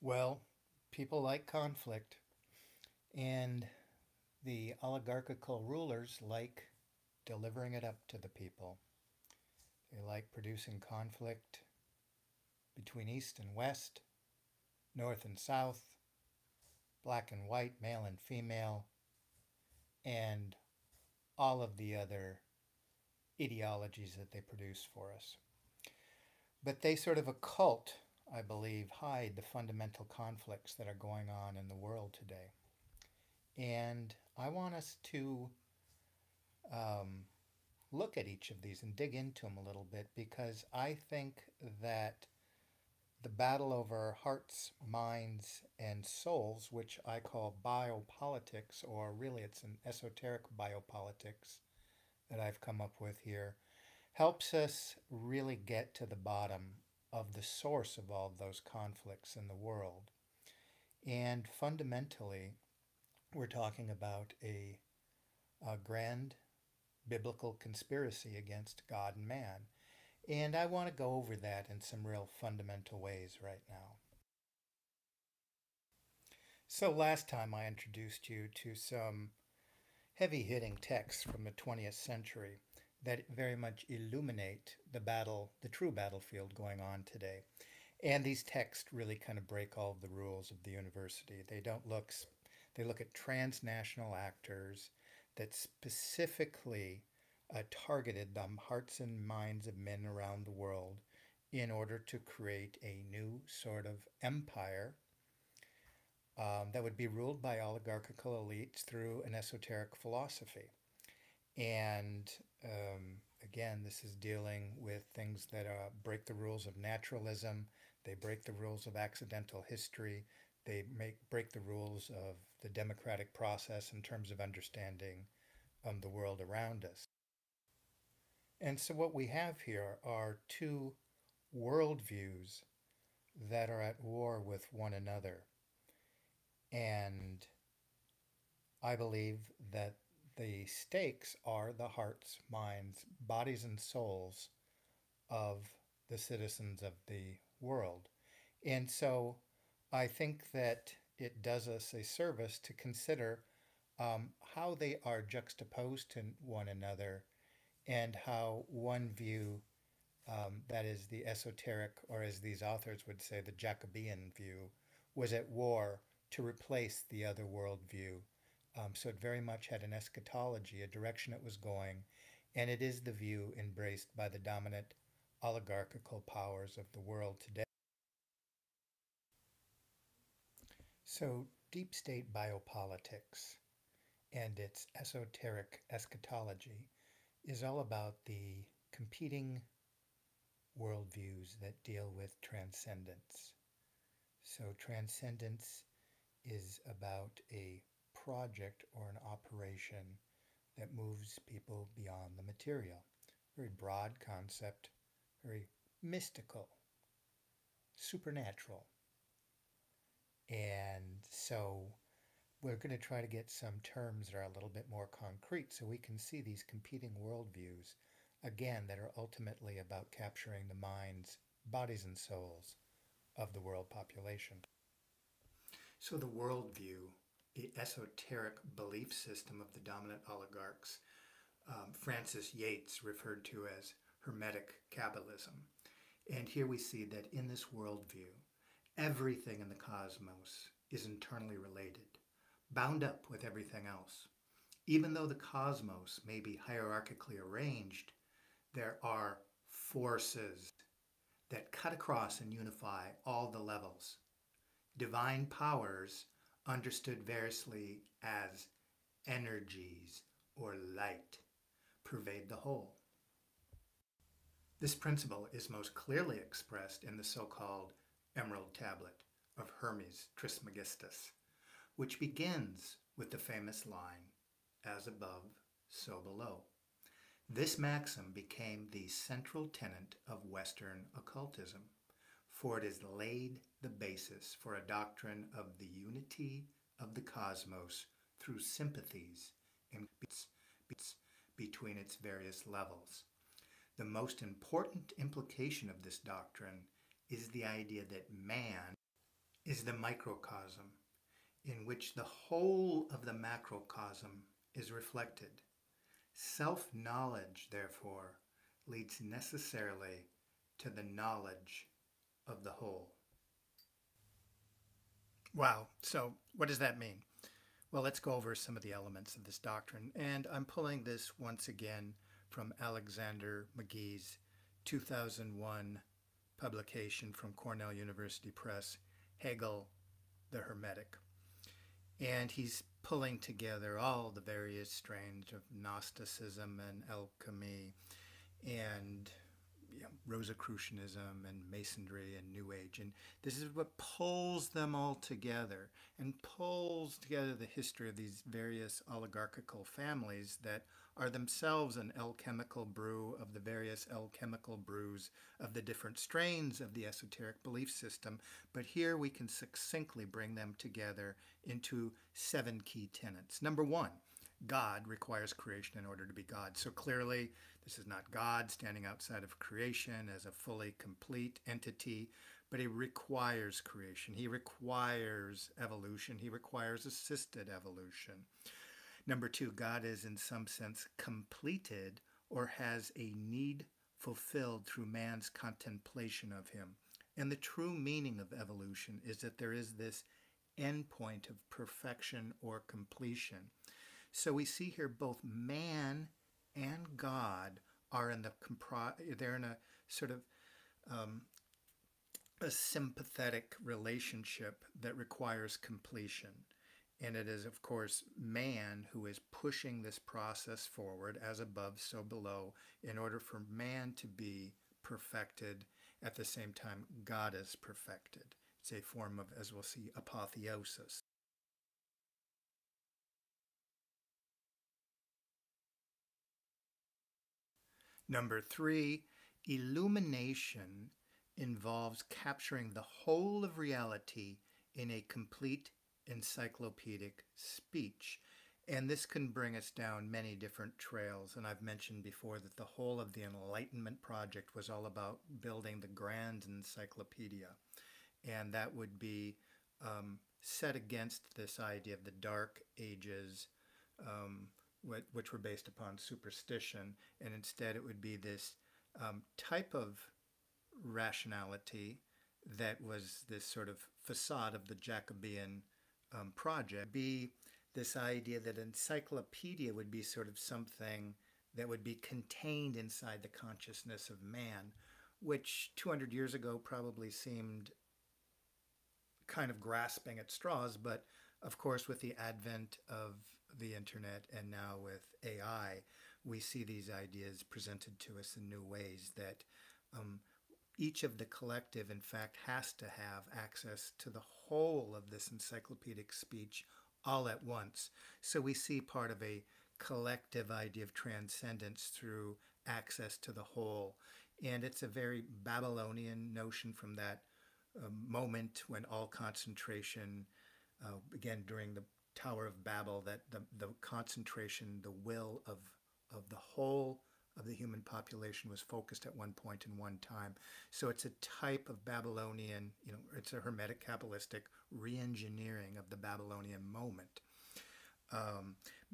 Well, people like conflict, and the oligarchical rulers like delivering it up to the people. They like producing conflict between East and West, North and South, black and white, male and female, and all of the other ideologies that they produce for us. But they sort of occult, I believe, hide the fundamental conflicts that are going on in the world today. And I want us to um, look at each of these and dig into them a little bit because I think that the battle over hearts, minds, and souls, which I call biopolitics, or really it's an esoteric biopolitics that I've come up with here, helps us really get to the bottom of the source of all of those conflicts in the world. And fundamentally, we're talking about a grand biblical conspiracy against God and man. And I want to go over that in some real fundamental ways right now. So, last time I introduced you to some heavy hitting texts from the 20th century that very much illuminate the battle, the true battlefield going on today. And these texts really kind of break all of the rules of the university. They look at transnational actors that specifically targeted the hearts and minds of men around the world in order to create a new sort of empire that would be ruled by oligarchical elites through an esoteric philosophy. And again, this is dealing with things that break the rules of naturalism, they break the rules of accidental history, break the rules of the democratic process in terms of understanding the world around us. And so, what we have here are two worldviews that are at war with one another. And I believe that the stakes are the hearts, minds, bodies, and souls of the citizens of the world. And so I think that it does us a service to consider how they are juxtaposed to one another and how one view, that is the esoteric, or as these authors would say, the Jacobean view, was at war to replace the other worldview. So it very much had an eschatology, a direction it was going, and it is the view embraced by the dominant oligarchical powers of the world today. So, deep state biopolitics and its esoteric eschatology is all about the competing worldviews that deal with transcendence. So, transcendence is about a project or an operation that moves people beyond the material. Very broad concept, very mystical, supernatural. And so we're going to try to get some terms that are a little bit more concrete so we can see these competing worldviews, again, that are ultimately about capturing the minds, bodies, and souls of the world population. So the worldview, the esoteric belief system of the dominant oligarchs, Francis Yates referred to as Hermetic Kabbalism. And here we see that in this worldview, everything in the cosmos is internally related, bound up with everything else. Even though the cosmos may be hierarchically arranged, there are forces that cut across and unify all the levels. Divine powers, understood variously as energies or light, pervade the whole. This principle is most clearly expressed in the so-called Emerald Tablet of Hermes Trismegistus, which begins with the famous line, "As above, so below." This maxim became the central tenet of Western occultism, for it has laid the basis for a doctrine of the unity of the cosmos through sympathies and between its various levels. The most important implication of this doctrine is the idea that man is the microcosm, in which the whole of the macrocosm is reflected. Self-knowledge, therefore, leads necessarily to the knowledge of the whole. Wow, so what does that mean? Well, let's go over some of the elements of this doctrine. And I'm pulling this once again from Alexander McGee's 2001 publication from Cornell University Press, Hegel, the Hermetic. And he's pulling together all the various strains of Gnosticism and alchemy and Rosicrucianism and Masonry and New Age. And this is what pulls them all together and pulls together the history of these various oligarchical families that are themselves an alchemical brew of the various alchemical brews of the different strains of the esoteric belief system. But here we can succinctly bring them together into 7 key tenets. Number 1, God requires creation in order to be God. So clearly, this is not God standing outside of creation as a fully complete entity, but he requires creation. He requires evolution. He requires assisted evolution. Number 2, God is in some sense completed or has a need fulfilled through man's contemplation of him. And the true meaning of evolution is that there is this endpoint of perfection or completion. So we see here both man and God are in they're in a sort of a sympathetic relationship that requires completion. And it is, of course, man who is pushing this process forward, as above, so below, in order for man to be perfected. At the same time, God is perfected. It's a form of, as we'll see, apotheosis. Number 3, illumination involves capturing the whole of reality in a complete encyclopedic speech. And this can bring us down many different trails. And I've mentioned before that the whole of the Enlightenment project was all about building the grand encyclopedia. And that would be set against this idea of the Dark Ages, which were based upon superstition. And instead it would be this type of rationality that was this sort of facade of the Jacobean project. Be this idea that encyclopedia would be sort of something that would be contained inside the consciousness of man, which 200 years ago probably seemed kind of grasping at straws, but of course with the advent of the internet and now with AI, we see these ideas presented to us in new ways that each of the collective, in fact, has to have access to the whole of this encyclopedic speech all at once. So we see part of a collective idea of transcendence through access to the whole. And it's a very Babylonian notion from that moment when all concentration began during the Tower of Babel, that the concentration, the will of the whole of the human population was focused at one point in one time. So it's a type of Babylonian, it's a Hermetic Kabbalistic re-engineering of the Babylonian moment.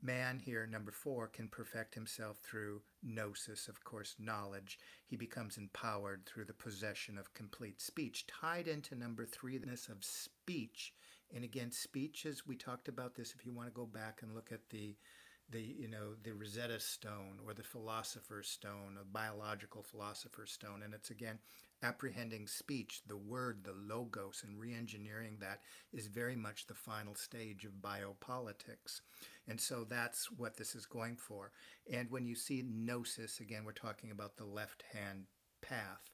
Man here, number 4, can perfect himself through gnosis, of course, knowledge. He becomes empowered through the possession of complete speech, tied into number 3, the ness of speech. And again, speech is, we talked about this, if you want to go back and look at the Rosetta Stone or the Philosopher's Stone, a biological Philosopher's Stone. And it's, again, apprehending speech, the word, the logos, and re-engineering that is very much the final stage of biopolitics. And so that's what this is going for. And when you see gnosis, again, we're talking about the left-hand path.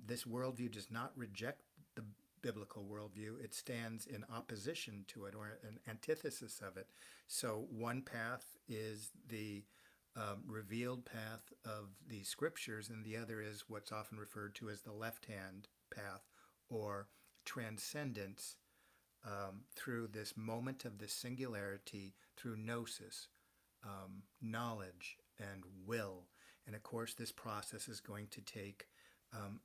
This worldview does not reject the biblical worldview. It stands in opposition to it, or an antithesis of it. So one path is the revealed path of the scriptures, and the other is what's often referred to as the left-hand path, or transcendence through this moment of the singularity, through gnosis, knowledge, and will. And of course, this process is going to take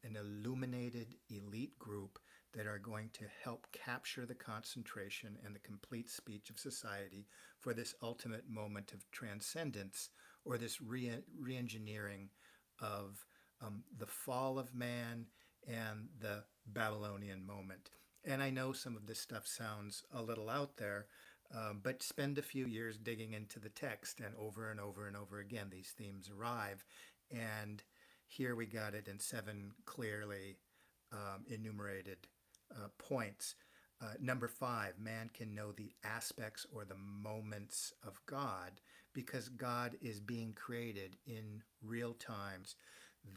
an illuminated elite group that are going to help capture the concentration and the complete speech of society for this ultimate moment of transcendence, or this re-engineering of the fall of man and the Babylonian moment. And I know some of this stuff sounds a little out there, but spend a few years digging into the text, and over and over and over again, these themes arrive. And here we got it in 7 clearly enumerated points. Number 5, man can know the aspects or the moments of God because God is being created in real times,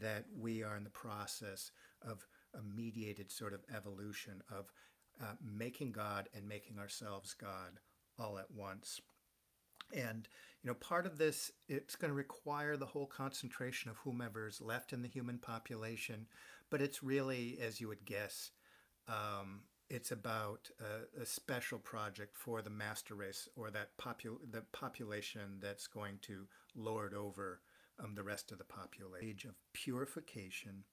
that we are in the process of a mediated sort of evolution of making God and making ourselves God all at once. And, part of this, it's going to require the whole concentration of whomever's left in the human population, but it's really, as you would guess, it's about a special project for the master race, or that the population that's going to lord over the rest of the population. Age of purification,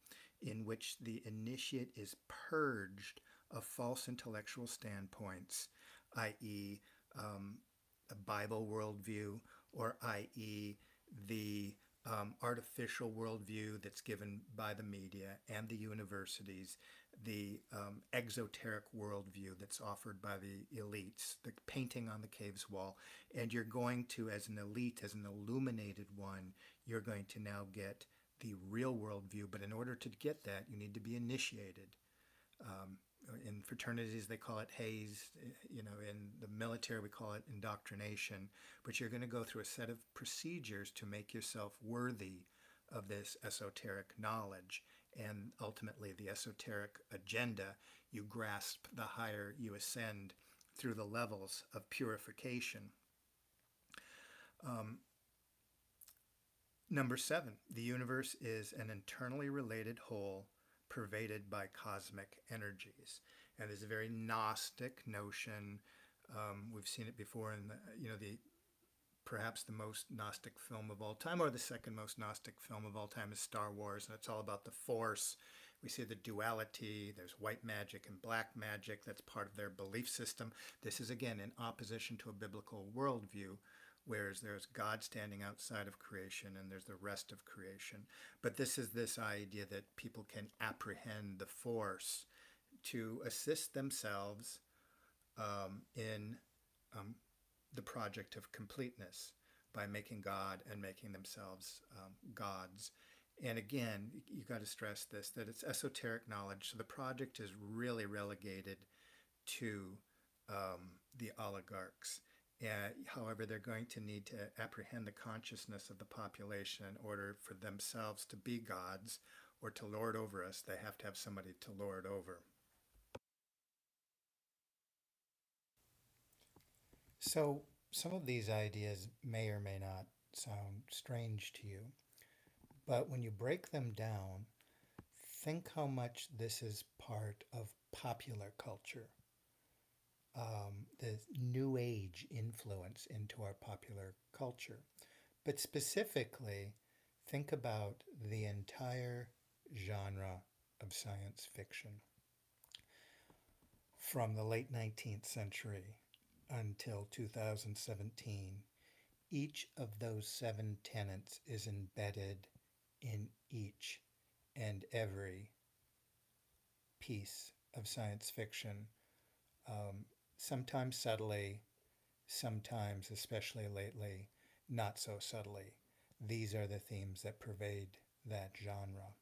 in which the initiate is purged of false intellectual standpoints, i.e., a Bible worldview, or i.e., the artificial worldview that's given by the media and the universities, the exoteric worldview that's offered by the elites, the painting on the cave's wall. And you're going to, as an elite, as an illuminated one, you're going to now get the real worldview. But in order to get that, you need to be initiated. In fraternities, they call it haze. In the military, we call it indoctrination. But you're going to go through a set of procedures to make yourself worthy of this esoteric knowledge. And ultimately, the esoteric agenda, you grasp the higher you ascend through the levels of purification. Number 7, the universe is an internally related whole pervaded by cosmic energies. And there's a very Gnostic notion. We've seen it before in the perhaps the most Gnostic film of all time, or the second most Gnostic film of all time, is Star Wars, and it's all about the Force. We see the duality. There's white magic and black magic. That's part of their belief system. This is, again, in opposition to a biblical worldview, whereas there's God standing outside of creation and there's the rest of creation. But this is this idea that people can apprehend the Force to assist themselves in the project of completeness by making God and making themselves gods. And again, you got to stress this, that it's esoteric knowledge. So the project is really relegated to the oligarchs. However, they're going to need to apprehend the consciousness of the population in order for themselves to be gods or to lord over us. They have to have somebody to lord over. So some of these ideas may or may not sound strange to you, but when you break them down, think how much this is part of popular culture. The New Age influence into our popular culture. But specifically, think about the entire genre of science fiction. From the late 19th century until 2017, each of those 7 tenets is embedded in each and every piece of science fiction. Sometimes subtly, sometimes, especially lately, not so subtly. These are the themes that pervade that genre.